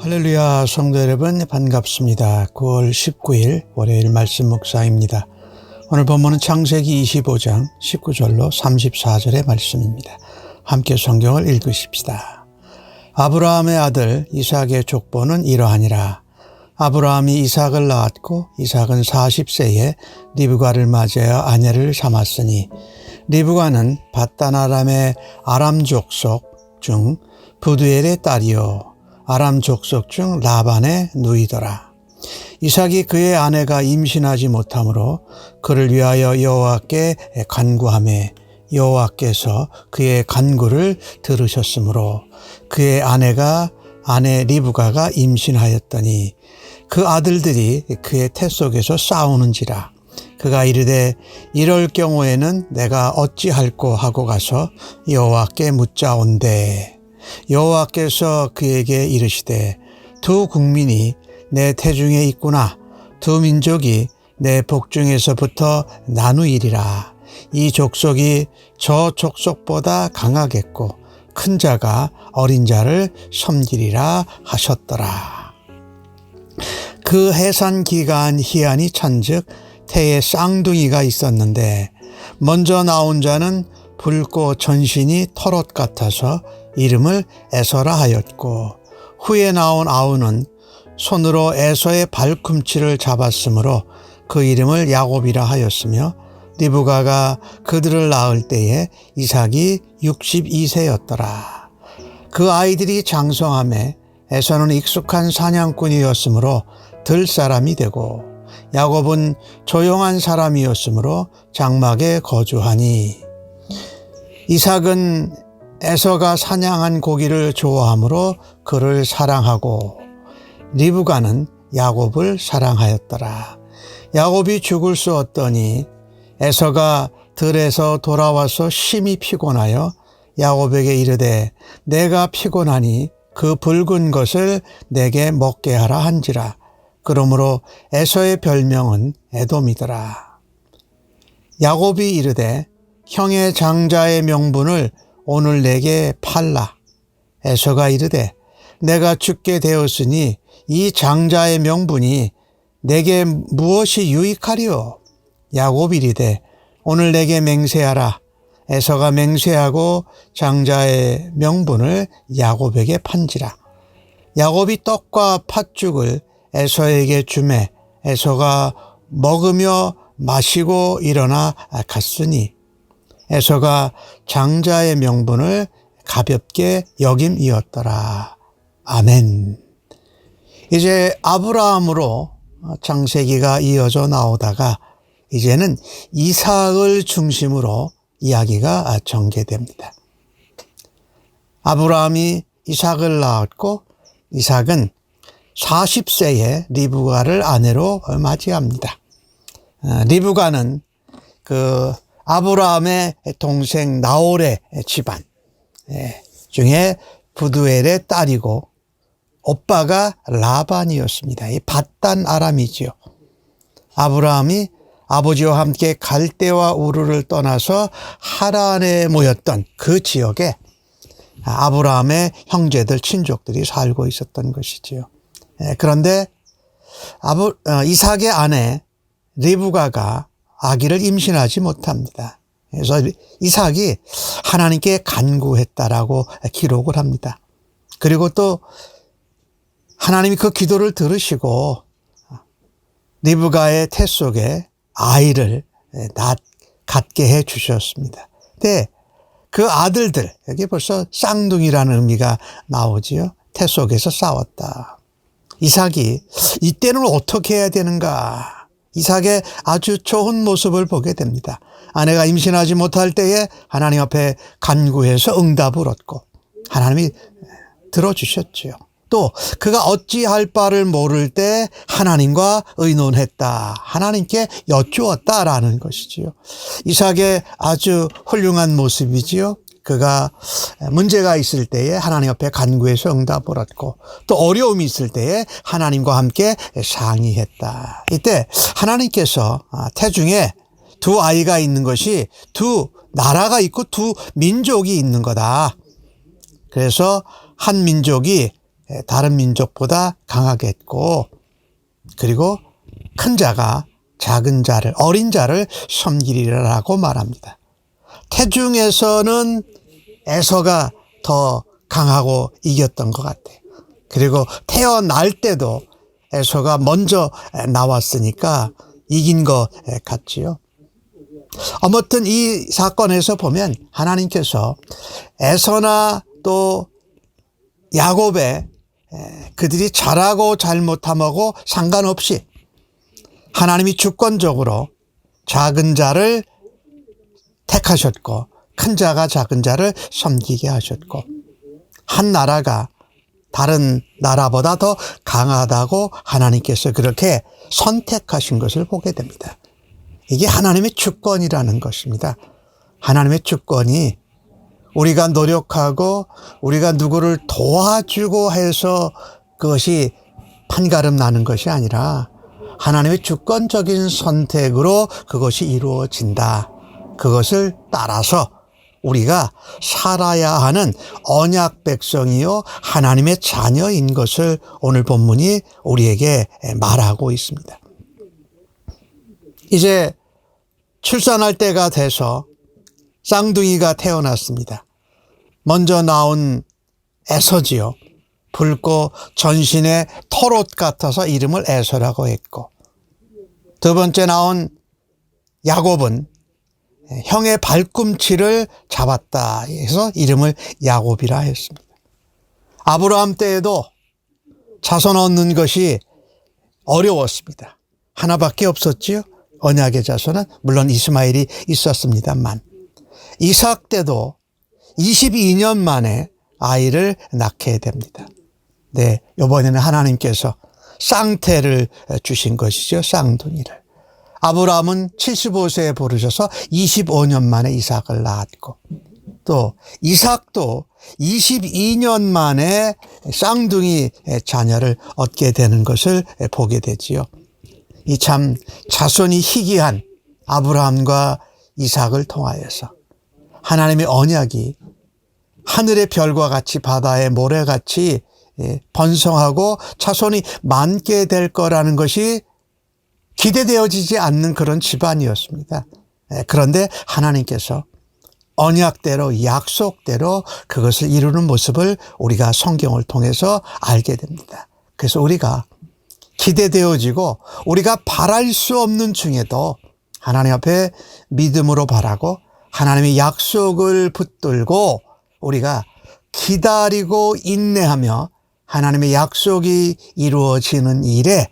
할렐루야, 성도 여러분 반갑습니다. 9월 19일 월요일 말씀 묵상입니다. 오늘 본문은 창세기 25장 19절로 34절의 말씀입니다. 함께 성경을 읽으십시다. 아브라함의 아들 이삭의 족보는 이러하니라. 아브라함이 이삭을 낳았고 이삭은 40세에 리브가를 맞이하여 아내를 삼았으니 리브가는 밧단 아람 족속 중 부두엘의 딸이요 아람 족속 중 라반의 누이더라. 이삭이 그의 아내가 임신하지 못하므로 그를 위하여 여호와께 간구하매 여호와께서 그의 간구를 들으셨으므로 그의 아내 리브가가 임신하였더니 그 아들들이 그의 태 속에서 싸우는지라. 그가 이르되 이럴 경우에는 내가 어찌할꼬 하고 가서 여호와께 묻자온대. 여호와께서 그에게 이르시되 두 국민이 내 태중에 있구나. 두 민족이 내 복중에서부터 나누이리라. 이 족속이 저 족속보다 강하겠고 큰 자가 어린 자를 섬기리라 하셨더라. 그 해산 기간 희한이 찬즉 태에 쌍둥이가 있었는데 먼저 나온 자는 붉고 전신이 털옷 같아서 이름을 에서라 하였고 후에 나온 아우는 손으로 에서의 발꿈치를 잡았으므로 그 이름을 야곱이라 하였으며 리브가가 그들을 낳을 때에 이삭이 62세였더라. 그 아이들이 장성하매 에서는 익숙한 사냥꾼이었으므로 들 사람이 되고 야곱은 조용한 사람이었으므로 장막에 거주하니 이삭은 에서가 사냥한 고기를 좋아하므로 그를 사랑하고 리브가는 야곱을 사랑하였더라. 야곱이 죽을 수 없더니 에서가 들에서 돌아와서 심히 피곤하여 야곱에게 이르되 내가 피곤하니 그 붉은 것을 내게 먹게 하라 한지라. 그러므로 에서의 별명은 에돔이더라. 야곱이 이르되 형의 장자의 명분을 오늘 내게 팔라. 에서가 이르되 내가 죽게 되었으니 이 장자의 명분이 내게 무엇이 유익하리요? 야곱이 이르되 오늘 내게 맹세하라. 에서가 맹세하고 장자의 명분을 야곱에게 판지라. 야곱이 떡과 팥죽을 에서에게 주매 에서가 먹으며 마시고 일어나 갔으니 에서가 장자의 명분을 가볍게 여김이었더라. 아멘. 이제 아브라함으로 창세기가 이어져 나오다가 이제는 이삭을 중심으로 이야기가 전개됩니다. 아브라함이 이삭을 낳았고 이삭은 40세에 리브가를 아내로 맞이합니다. 리브가는 그 아브라함의 동생 나홀의 집안 중에 부두엘의 딸이고 오빠가 라반이었습니다. 이 밧단 아람이지요. 아브라함이 아버지와 함께 갈대와 우르를 떠나서 하란에 모였던 그 지역에 아브라함의 형제들 친족들이 살고 있었던 것이지요. 그런데 이삭의 아내 리브가가 아기를 임신하지 못합니다. 그래서 이삭이 하나님께 간구했다라고 기록을 합니다. 그리고 또 하나님이 그 기도를 들으시고 리브가의 태 속에 아이를 갖게 해 주셨습니다. 근데 그 아들들, 여기 벌써 쌍둥이라는 의미가 나오지요. 태 속에서 싸웠다. 이삭이 이때는 어떻게 해야 되는가? 이삭의 아주 좋은 모습을 보게 됩니다. 아내가 임신하지 못할 때에 하나님 앞에 간구해서 응답을 얻고 하나님이 들어주셨지요. 또 그가 어찌할 바를 모를 때 하나님과 의논했다. 하나님께 여쭈었다라는 것이지요. 이삭의 아주 훌륭한 모습이지요. 그가 문제가 있을 때에 하나님 앞에 간구해서 응답을 얻고 또 어려움이 있을 때에 하나님과 함께 상의했다. 이때 하나님께서 태중에 두 아이가 있는 것이 두 나라가 있고 두 민족이 있는 거다. 그래서 한 민족이 다른 민족보다 강하겠고, 그리고 큰 자가 작은 자를, 어린 자를 섬기리라고 말합니다. 태중에서는 에서가 더 강하고 이겼던 것 같아요. 그리고 태어날 때도 에서가 먼저 나왔으니까 이긴 것 같지요. 아무튼 이 사건에서 보면 하나님께서 에서나 또 야곱의 그들이 잘하고 잘못함하고 상관없이 하나님이 주권적으로 작은 자를 택하셨고, 큰 자가 작은 자를 섬기게 하셨고, 한 나라가 다른 나라보다 더 강하다고 하나님께서 그렇게 선택하신 것을 보게 됩니다. 이게 하나님의 주권이라는 것입니다. 하나님의 주권이 우리가 노력하고 우리가 누구를 도와주고 해서 그것이 판가름 나는 것이 아니라 하나님의 주권적인 선택으로 그것이 이루어진다. 그것을 따라서 우리가 살아야 하는 언약 백성이요 하나님의 자녀인 것을 오늘 본문이 우리에게 말하고 있습니다. 이제 출산할 때가 돼서 쌍둥이가 태어났습니다. 먼저 나온 에서지요. 붉고 전신에 털옷 같아서 이름을 에서라고 했고, 두 번째 나온 야곱은 형의 발꿈치를 잡았다 해서 이름을 야곱이라 했습니다. 아브라함 때에도 자손 얻는 것이 어려웠습니다. 하나밖에 없었지요. 언약의 자손은 물론 이스마엘이 있었습니다만, 이삭 때도 22년 만에 아이를 낳게 됩니다. 네, 이번에는 하나님께서 쌍태를 주신 것이죠. 쌍둥이를. 아브라함은 75세에 부르셔서 25년 만에 이삭을 낳았고, 또 이삭도 22년 만에 쌍둥이 자녀를 얻게 되는 것을 보게 되지요. 이 참 자손이 희귀한 아브라함과 이삭을 통하여서 하나님의 언약이 하늘의 별과 같이 바다의 모래같이 번성하고 자손이 많게 될 거라는 것이 기대되어지지 않는 그런 집안이었습니다. 그런데 하나님께서 언약대로 약속대로 그것을 이루는 모습을 우리가 성경을 통해서 알게 됩니다. 그래서 우리가 기대되어지고 우리가 바랄 수 없는 중에도 하나님 앞에 믿음으로 바라고 하나님의 약속을 붙들고 우리가 기다리고 인내하며 하나님의 약속이 이루어지는 일에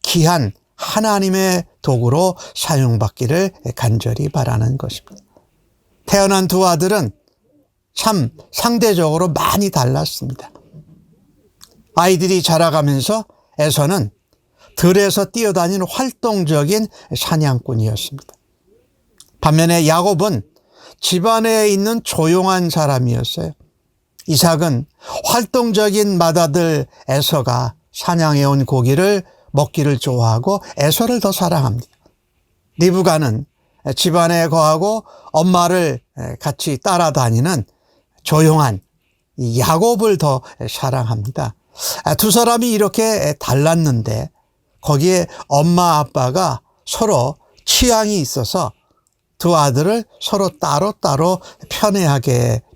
귀한 하나님의 도구로 사용받기를 간절히 바라는 것입니다. 태어난 두 아들은 참 상대적으로 많이 달랐습니다. 아이들이 자라가면서 에서는 들에서 뛰어다니는 활동적인 사냥꾼이었습니다. 반면에 야곱은 집안에 있는 조용한 사람이었어요. 이삭은 활동적인 맏아들 에서가 사냥해온 고기를 먹기를 좋아하고 에서를 더 사랑합니다. 리브가는 집안에 거하고 엄마를 같이 따라다니는 조용한 야곱을 더 사랑합니다. 두 사람이 이렇게 달랐는데 거기에 엄마 아빠가 서로 취향이 있어서 두 아들을 서로 따로따로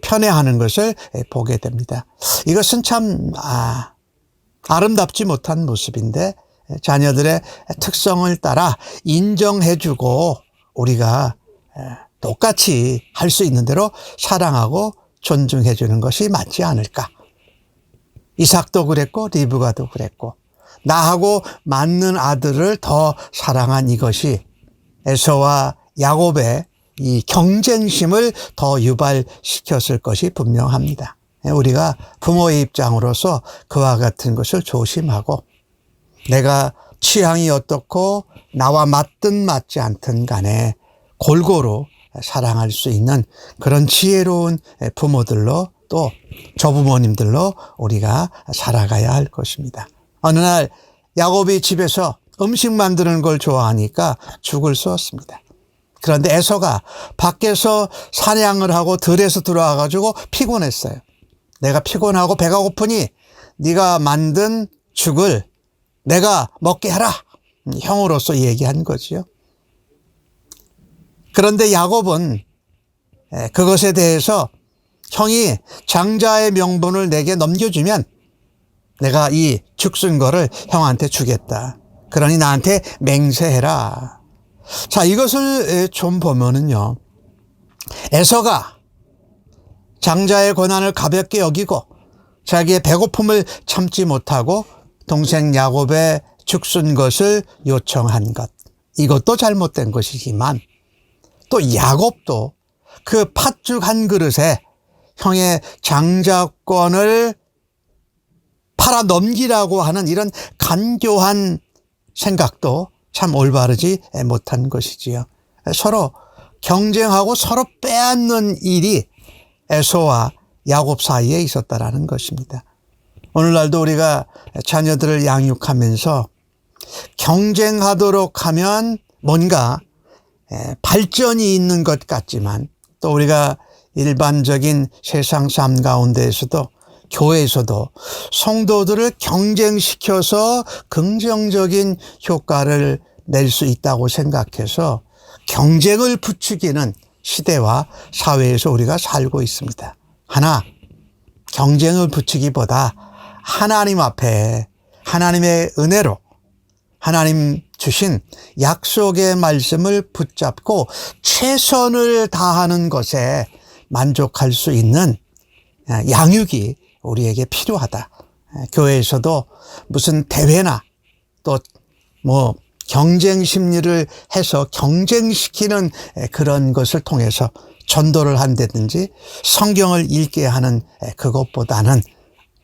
편애하는 것을 보게 됩니다. 이것은 참 아름답지 못한 모습인데 자녀들의 특성을 따라 인정해주고 우리가 똑같이 할 수 있는 대로 사랑하고 존중해주는 것이 맞지 않을까. 이삭도 그랬고 리브가도 그랬고 나하고 맞는 아들을 더 사랑한 이것이 에서와 야곱의 이 경쟁심을 더 유발시켰을 것이 분명합니다. 우리가 부모의 입장으로서 그와 같은 것을 조심하고 내가 취향이 어떻고 나와 맞든 맞지 않든 간에 골고루 사랑할 수 있는 그런 지혜로운 부모들로 또 조부모님들로 우리가 살아가야 할 것입니다. 어느 날 야곱이 집에서 음식 만드는 걸 좋아하니까 죽을 쏘았습니다. 그런데 에서가 밖에서 사냥을 하고 들에서 들어와 가지고 피곤했어요. 내가 피곤하고 배가 고프니 네가 만든 죽을 내가 먹게 하라. 형으로서 얘기한 거지요. 그런데 야곱은 그것에 대해서 형이 장자의 명분을 내게 넘겨주면 내가 이 죽순 거를 형한테 주겠다. 그러니 나한테 맹세해라. 자, 이것을 좀 보면은요, 에서가 장자의 고난을 가볍게 여기고 자기의 배고픔을 참지 못하고 동생 야곱의 죽순 것을 요청한 것, 이것도 잘못된 것이지만 또 야곱도 그 팥죽 한 그릇에 형의 장자권을 팔아 넘기라고 하는 이런 간교한 생각도 참 올바르지 못한 것이지요. 서로 경쟁하고 서로 빼앗는 일이 에서와 야곱 사이에 있었다라는 것입니다. 오늘날도 우리가 자녀들을 양육하면서 경쟁하도록 하면 뭔가 발전이 있는 것 같지만 또 우리가 일반적인 세상 삶 가운데에서도 교회에서도 성도들을 경쟁시켜서 긍정적인 효과를 낼 수 있다고 생각해서 경쟁을 부추기는 시대와 사회에서 우리가 살고 있습니다. 하나, 경쟁을 부추기보다 하나님 앞에 하나님의 은혜로 하나님 주신 약속의 말씀을 붙잡고 최선을 다하는 것에 만족할 수 있는 양육이 우리에게 필요하다. 교회에서도 무슨 대회나 또 뭐 경쟁 심리를 해서 경쟁시키는 그런 것을 통해서 전도를 한다든지 성경을 읽게 하는 그것보다는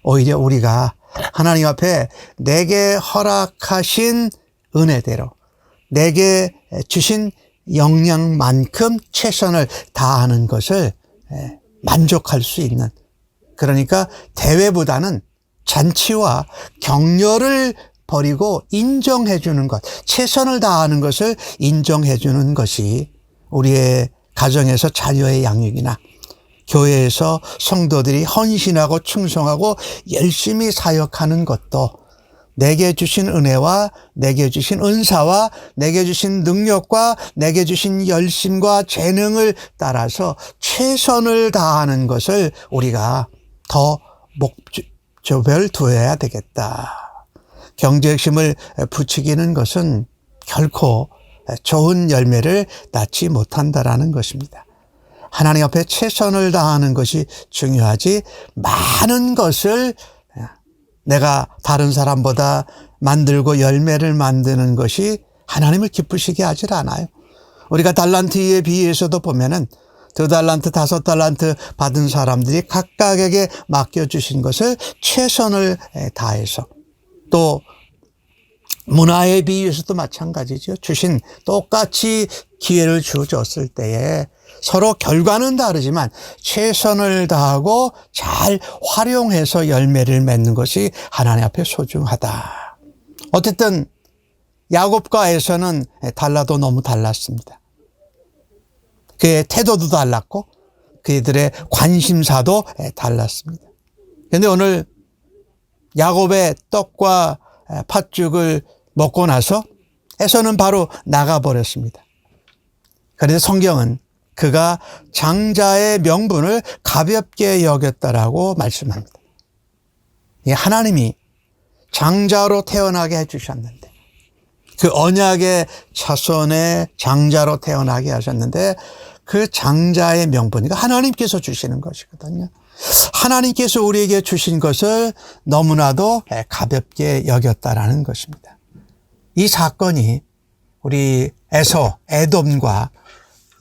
오히려 우리가 하나님 앞에 내게 허락하신 은혜대로 내게 주신 역량만큼 최선을 다하는 것을 만족할 수 있는, 그러니까 대회보다는 잔치와 격려를 버리고 인정해 주는 것, 최선을 다하는 것을 인정해 주는 것이 우리의 가정에서 자녀의 양육이나 교회에서 성도들이 헌신하고 충성하고 열심히 사역하는 것도 내게 주신 은혜와 내게 주신 은사와 내게 주신 능력과 내게 주신 열심과 재능을 따라서 최선을 다하는 것을 우리가 더 목표를 두어야 되겠다. 경쟁심을 부추기는 것은 결코 좋은 열매를 낳지 못한다라는 것입니다. 하나님 앞에 최선을 다하는 것이 중요하지 많은 것을 내가 다른 사람보다 만들고 열매를 만드는 것이 하나님을 기쁘시게 하질 않아요. 우리가 달란트에 비해서도 보면은 2달란트, 5달란트 받은 사람들이 각각에게 맡겨주신 것을 최선을 다해서, 또 문화에 비해서도 마찬가지죠. 주신 똑같이 기회를 주어졌을 때에 서로 결과는 다르지만 최선을 다하고 잘 활용해서 열매를 맺는 것이 하나님 앞에 소중하다. 어쨌든 야곱과 에서는 달라도 너무 달랐습니다. 그의 태도도 달랐고 그들의 관심사도 달랐습니다. 그런데 오늘 야곱의 떡과 팥죽을 먹고 나서 에서는 바로 나가버렸습니다. 그래서 성경은 그가 장자의 명분을 가볍게 여겼다라고 말씀합니다. 하나님이 장자로 태어나게 해주셨는데, 그 언약의 자손의 장자로 태어나게 하셨는데 그 장자의 명분, 그러니까 하나님께서 주시는 것이거든요. 하나님께서 우리에게 주신 것을 너무나도 가볍게 여겼다라는 것입니다. 이 사건이 우리 에서, 에돔과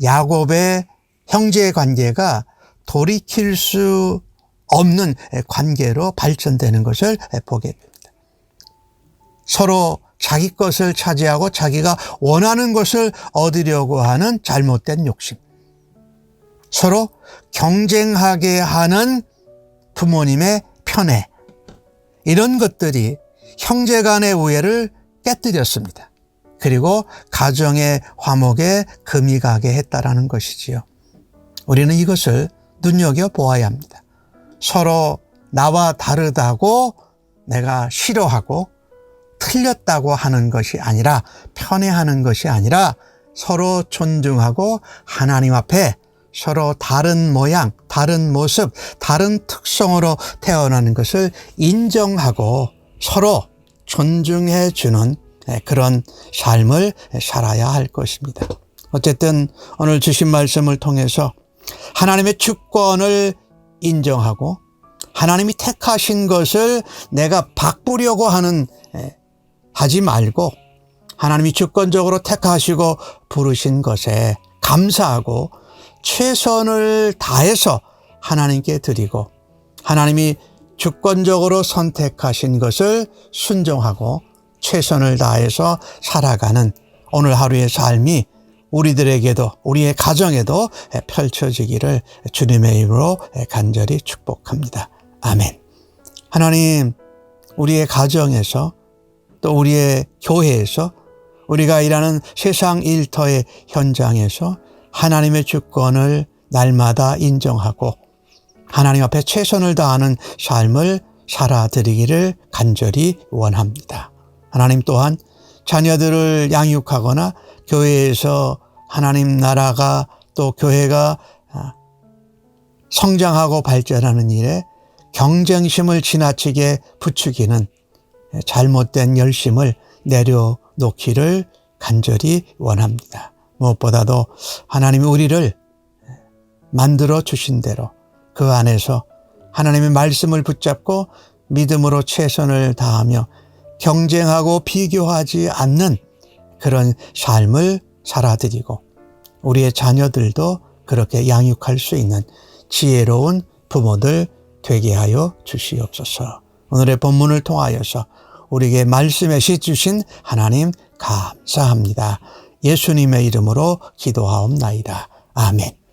야곱의 형제 관계가 돌이킬 수 없는 관계로 발전되는 것을 보게 됩니다. 서로 자기 것을 차지하고 자기가 원하는 것을 얻으려고 하는 잘못된 욕심, 서로 경쟁하게 하는 부모님의 편애, 이런 것들이 형제 간의 우애를 깨뜨렸습니다. 그리고 가정의 화목에 금이 가게 했다라는 것이지요. 우리는 이것을 눈여겨보아야 합니다. 서로 나와 다르다고 내가 싫어하고 틀렸다고 하는 것이 아니라, 편애하는 것이 아니라 서로 존중하고 하나님 앞에 서로 다른 모양, 다른 모습, 다른 특성으로 태어나는 것을 인정하고 서로 존중해 주는 그런 삶을 살아야 할 것입니다. 어쨌든 오늘 주신 말씀을 통해서 하나님의 주권을 인정하고 하나님이 택하신 것을 내가 바꾸려고 하지 말고 하나님이 주권적으로 택하시고 부르신 것에 감사하고 최선을 다해서 하나님께 드리고 하나님이 주권적으로 선택하신 것을 순종하고 최선을 다해서 살아가는 오늘 하루의 삶이 우리들에게도 우리의 가정에도 펼쳐지기를 주님의 이름으로 간절히 축복합니다. 아멘. 하나님, 우리의 가정에서 또 우리의 교회에서 우리가 일하는 세상 일터의 현장에서 하나님의 주권을 날마다 인정하고 하나님 앞에 최선을 다하는 삶을 살아드리기를 간절히 원합니다. 하나님 또한 자녀들을 양육하거나 교회에서 하나님 나라가 또 교회가 성장하고 발전하는 일에 경쟁심을 지나치게 부추기는 잘못된 열심을 내려놓기를 간절히 원합니다. 무엇보다도 하나님이 우리를 만들어 주신 대로 그 안에서 하나님의 말씀을 붙잡고 믿음으로 최선을 다하며 경쟁하고 비교하지 않는 그런 삶을 살아드리고 우리의 자녀들도 그렇게 양육할 수 있는 지혜로운 부모들 되게 하여 주시옵소서. 오늘의 본문을 통하여서 우리에게 말씀해 주신 하나님 감사합니다. 예수님의 이름으로 기도하옵나이다. 아멘.